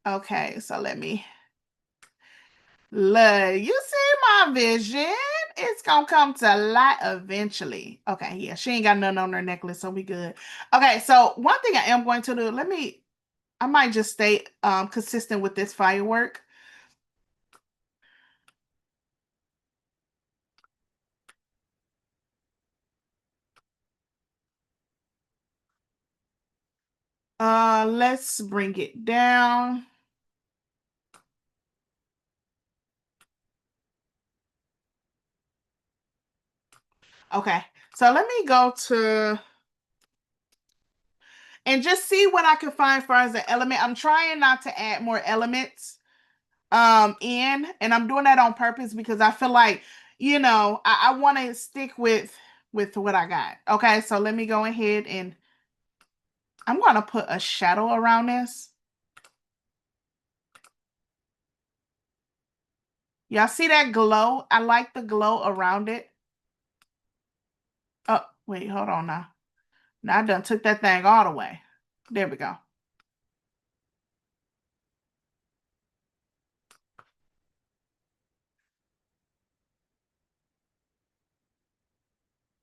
Okay, so let me look. You see my vision? It's gonna come to light eventually. Okay, yeah, she ain't got nothing on her necklace, so we good. Okay, so one thing I am going to do, I might just stay consistent with this firework. Let's bring it down. Okay, so let me go to and just see what I can find for as an element. I'm trying not to add more elements in, and I'm doing that on purpose because I feel like, I want to stick with what I got. Okay, so let me go ahead and I'm gonna put a shadow around this. Y'all see that glow? I like the glow around it. Oh, wait, hold on now. Now I done took that thing all the way. There we go.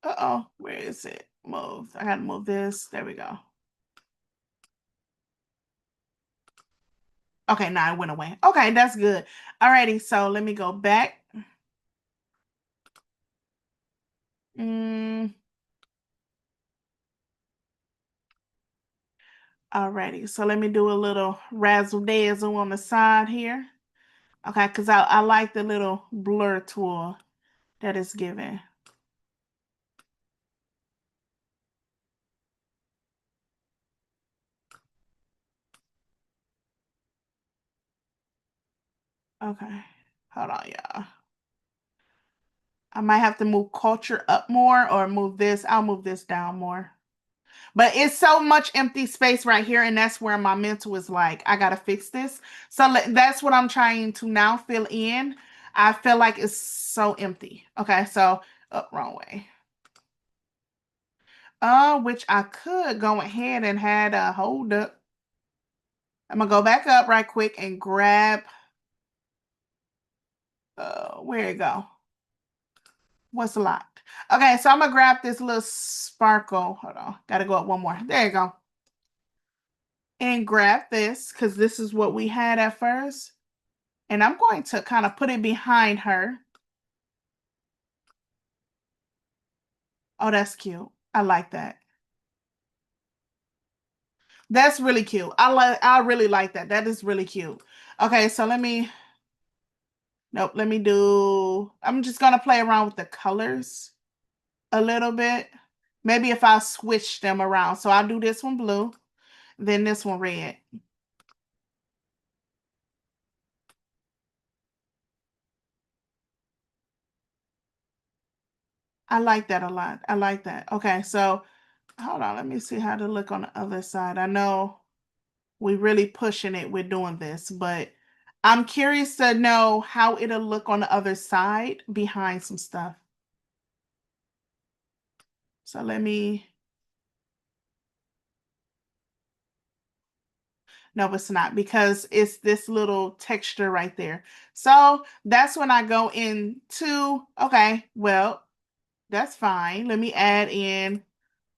Uh-oh, where is it? Move. I gotta move this. There we go. Okay, now it went away. Okay, that's good. Alrighty, so let me go back. Mm, alrighty, so let me do a little razzle dazzle on the side here. Okay, because I like the little blur tool that it's giving. Okay, hold on, y'all. I might have to move culture up more or move this. I'll move this down more. But it's so much empty space right here, and that's where my mental is like, I gotta fix this. So that's what I'm trying to now fill in. I feel like it's so empty. Okay, so wrong way. Which I could go ahead and had a hold up. I'm gonna go back up right quick and grab. Where it go? What's locked? Okay, so I'm gonna grab this little sparkle. Hold on, gotta go up one more. There you go. And grab this because this is what we had at first. And I'm going to kind of put it behind her. Oh, that's cute. I like that. That's really cute. I really like that. That is really cute. Okay, so nope, I'm just gonna play around with the colors a little bit. Maybe if I switch them around. So I'll do this one blue, then this one red. I like that a lot. I like that. Okay, so hold on. Let me see how to look on the other side. I know we really pushing it with doing this, but I'm curious to know how it'll look on the other side behind some stuff. So let me, no, it's not because it's this little texture right there. So that's when I go into, okay, well, that's fine. Let me add in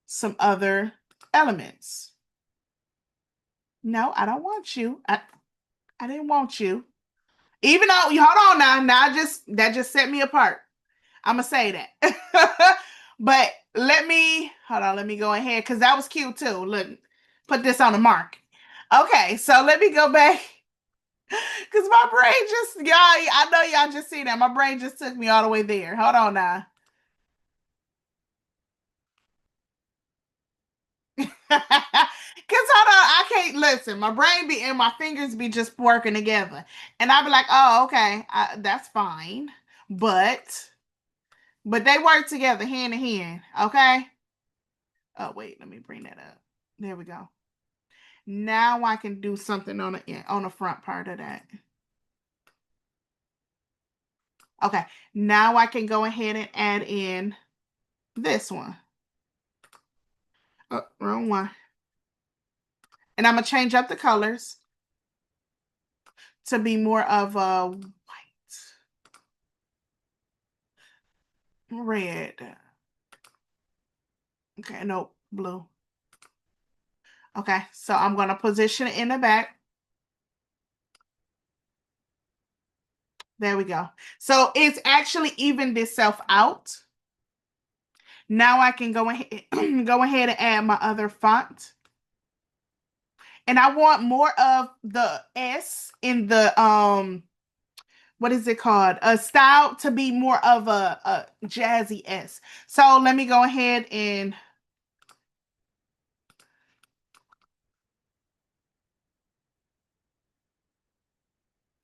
some other elements. No, I don't want you. I didn't want you. Even though, hold on now. Now that just set me apart. I'm gonna say that. But let me hold on, let me go ahead because that was cute too. Look, put this on the mark. Okay, so let me go back. Cause my brain just y'all, I know y'all just see that. My brain just took me all the way there. Hold on now. Cause hold on, I can't listen. My brain be and my fingers be just working together, and I be like, "Oh, okay, that's fine." But they work together hand in hand. Okay. Oh wait, let me bring that up. There we go. Now I can do something on the front part of that. Okay. Now I can go ahead and add in this one. Oh, wrong one. And I'm gonna change up the colors to be more of a white, red. Okay, no, blue. Okay, so I'm gonna position it in the back. There we go. So it's actually evened itself out. Now I can go ahead go ahead and add my other font. And I want more of the S in the what is it called? A style to be more of a jazzy S. So let me go ahead and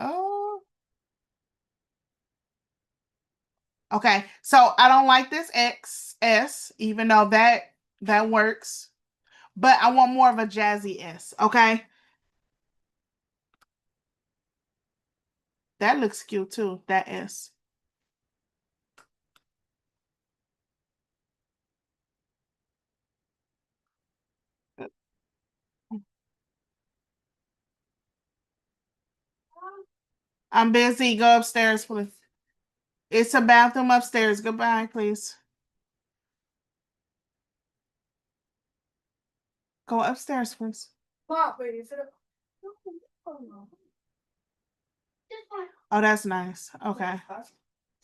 oh, okay. So I don't like this XS, even though that works, but I want more of a jazzy S. Okay, that looks cute too. That S. I'm busy. Go upstairs, please. It's a bathroom upstairs. Goodbye, please. Go upstairs, please. Oh, that's nice. Okay.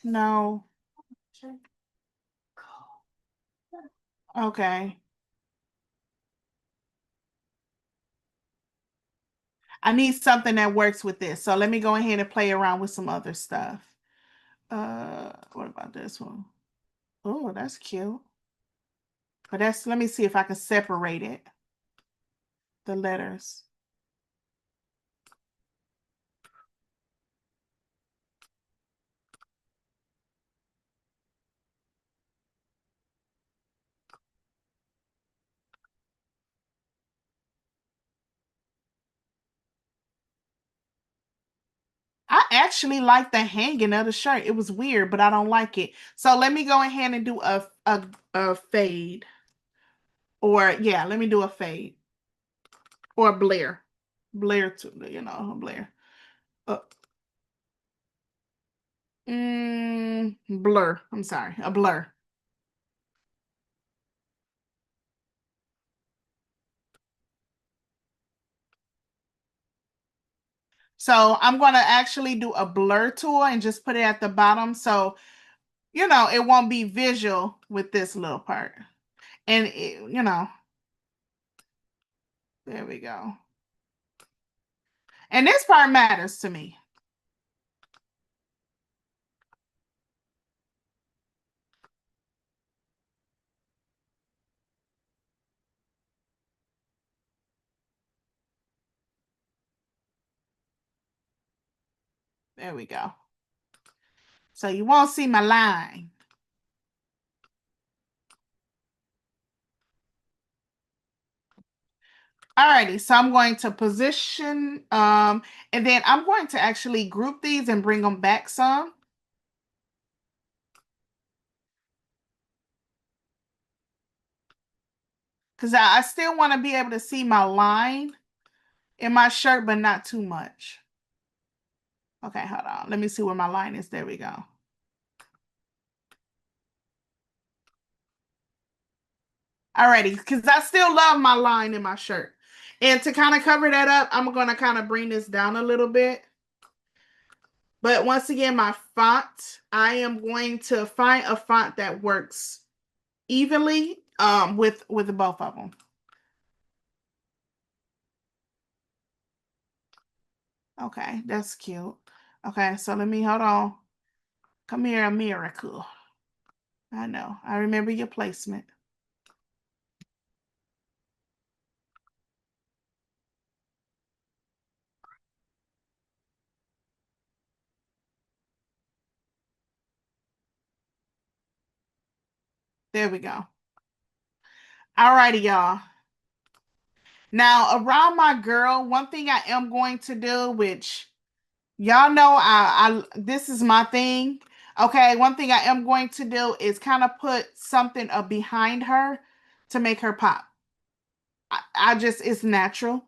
No. Okay. I need something that works with this. So let me go ahead and play around with some other stuff. What about this one? Oh, that's cute. But let me see if I can separate it. The letters. I actually like the hanging of the shirt. It was weird, but I don't like it. So let me go ahead and do a fade. Or yeah, let me do a fade. Or a blare. Blare to blare. Uh, blur. I'm sorry, a blur. So I'm going to actually do a blur tool and just put it at the bottom. So, it won't be visual with this little part. And, there we go. And this part matters to me. There we go. So you won't see my line. Alrighty, so I'm going to position, and then I'm going to actually group these and bring them back some. Because I still want to be able to see my line in my shirt, but not too much. Okay, hold on. Let me see where my line is. There we go. Alrighty, because I still love my line in my shirt. And to kind of cover that up, I'm going to kind of bring this down a little bit. But once again, my font, I am going to find a font that works evenly with both of them. Okay, that's cute. Okay, so let me hold on. Come here, America. I know. I remember your placement. There we go. All righty, y'all. Now, around my girl, one thing I am going to do, which y'all know I this is my thing. Okay, one thing I am going to do is kind of put something behind her to make her pop. I just it's natural.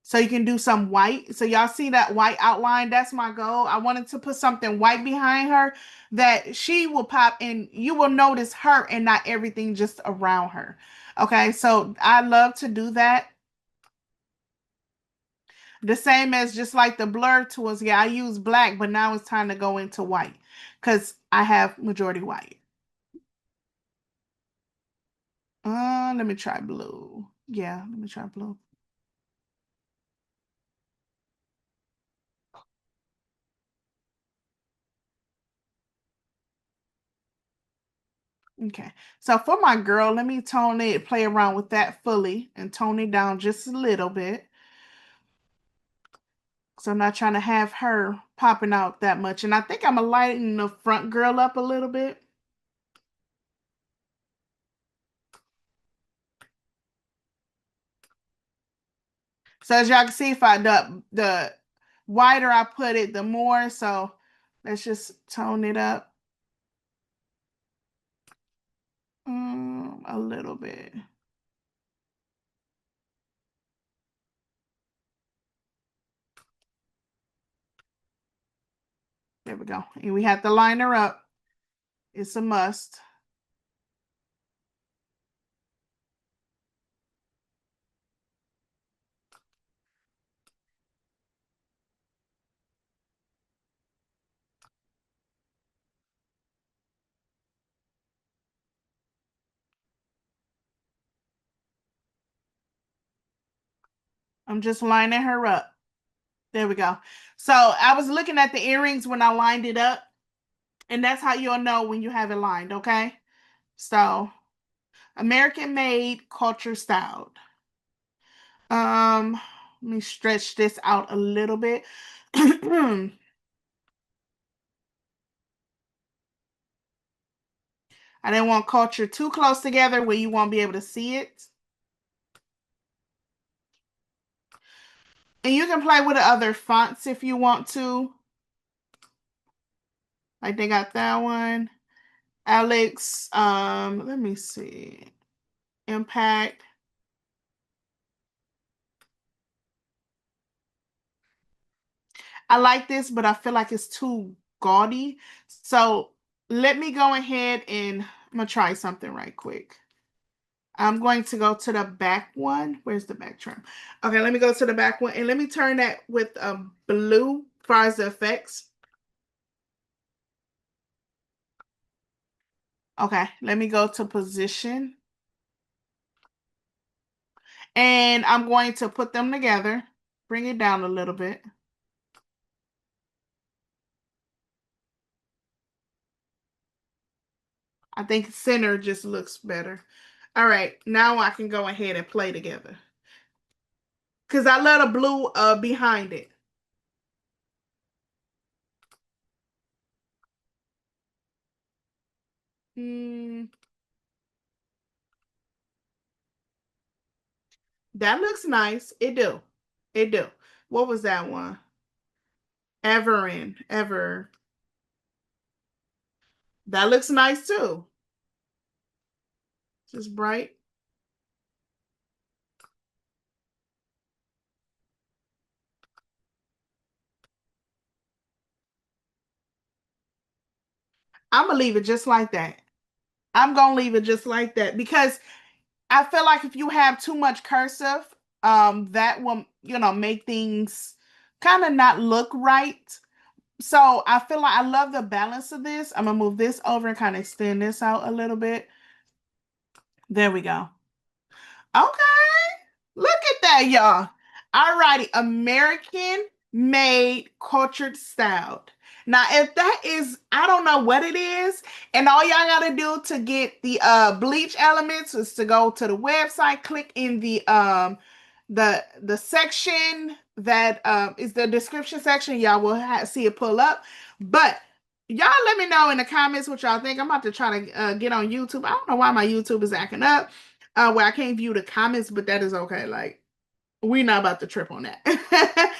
So you can do some white. So y'all see that white outline? That's my goal. I wanted to put something white behind her that she will pop and you will notice her and not everything just around her. Okay, so I love to do that. The same as just like the blur tools. Yeah, I use black, but now it's time to go into white because I have majority white. Let me try blue. Yeah, let me try blue. Okay, so for my girl, let me tone it, play around with that fully and tone it down just a little bit. So I'm not trying to have her popping out that much. And I think I'm gonna lighten the front girl up a little bit. So as y'all can see, if I the wider I put it, the more. So let's just tone it up a little bit. There we go. And we have to line her up. It's a must. I'm just lining her up. There we go. So I was looking at the earrings when I lined it up, and that's how you'll know when you have it lined, okay? So American made, culture styled. Let me stretch this out a little bit. I didn't want culture too close together where you won't be able to see it. And you can play with the other fonts if you want to. Like they got that one. Alex, let me see. Impact. I like this, but I feel like it's too gaudy. So let me go ahead and I'm gonna try something right quick. I'm going to go to the back one. Where's the back trim? Okay, let me go to the back one and let me turn that with a blue as far as the effects. Okay, let me go to position. And I'm going to put them together. Bring it down a little bit. I think center just looks better. All right, now I can go ahead and play together. Because I let a blue behind it. Hmm. That looks nice. It do. It do. What was that one? Ever. That looks nice too. Just bright. I'm gonna leave it just like that. I'm gonna leave it just like that because I feel like if you have too much cursive, that will, make things kind of not look right. So I feel like I love the balance of this. I'm gonna move this over and kind of extend this out a little bit. There we go. Okay. Look at that, y'all. All righty. American made, cultured, styled. Now, if that is, I don't know what it is, and all y'all gotta do to get the bleach elements is to go to the website, click in the section that is the description section. Y'all will see it pull up. But y'all let me know in the comments what y'all think. I'm about to try to get on YouTube. I don't know why my YouTube is acting up where I can't view the comments, but that is okay. Like, we're not about to trip on that.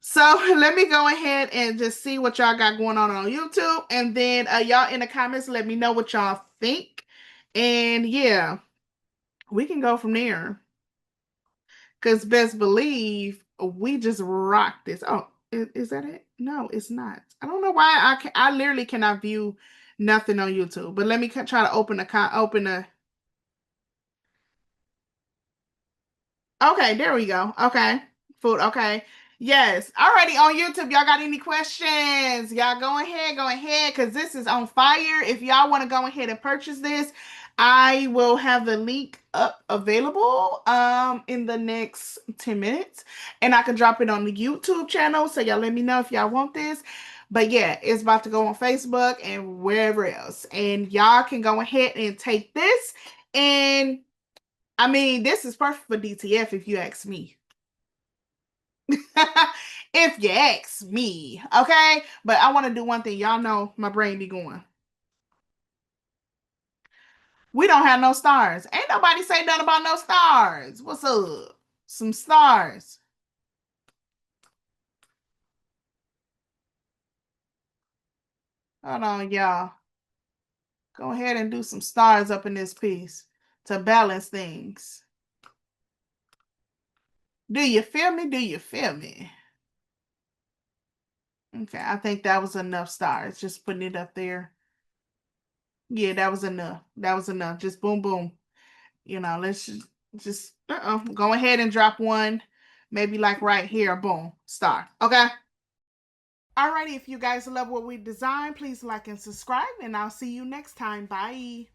So let me go ahead and just see what y'all got going on YouTube. And then y'all in the comments, let me know what y'all think. And yeah, we can go from there. Because best believe we just rock this. Oh, is that it? No, it's not. I don't know why I literally cannot view nothing on YouTube. But let me try to open a. Okay, there we go. Okay. Food. Okay. Yes. Alrighty, on YouTube. Y'all got any questions? Y'all go ahead, because this is on fire. If y'all want to go ahead and purchase this, I will have the link up available in the next 10 minutes. And I can drop it on the YouTube channel. So y'all let me know if y'all want this. But yeah, it's about to go on Facebook and wherever else. And y'all can go ahead and take this and I mean, this is perfect for DTF if you ask me. If you ask me, okay? But I want to do one thing. Y'all know my brain be going. We don't have no stars. Ain't nobody say nothing about no stars. What's up? Some stars. Hold on, y'all. Go ahead and do some stars up in this piece to balance things. Do you feel me? Do you feel me? Okay, I think that was enough stars. Just putting it up there. Yeah, that was enough. That was enough. Just boom, boom. Let's just go ahead and drop one. Maybe like right here. Boom. Star. Okay. Alrighty. If you guys love what we designed, please like and subscribe. And I'll see you next time. Bye.